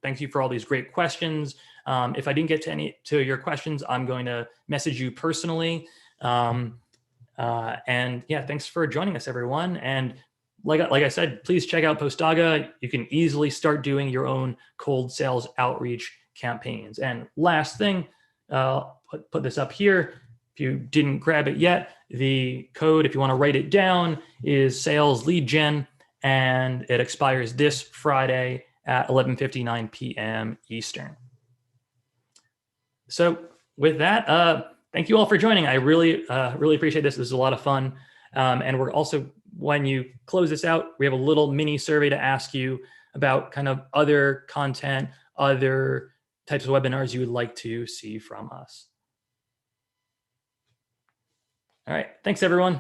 Thank you for all these great questions. If I didn't get to your questions, I'm going to message you personally. And yeah, thanks for joining us, everyone. And like I said, please check out Postaga. You can easily start doing your own cold sales outreach campaigns. And last thing, put this up here. If you didn't grab it yet, the code, if you want to write it down, is sales lead gen, and it expires this Friday at 11:59 p.m. Eastern. So with that, thank you all for joining. I really appreciate this. This is a lot of fun. And we're also, when you close this out, we have a little mini survey to ask you about kind of other content, other types of webinars you would like to see from us. All right. Thanks, everyone.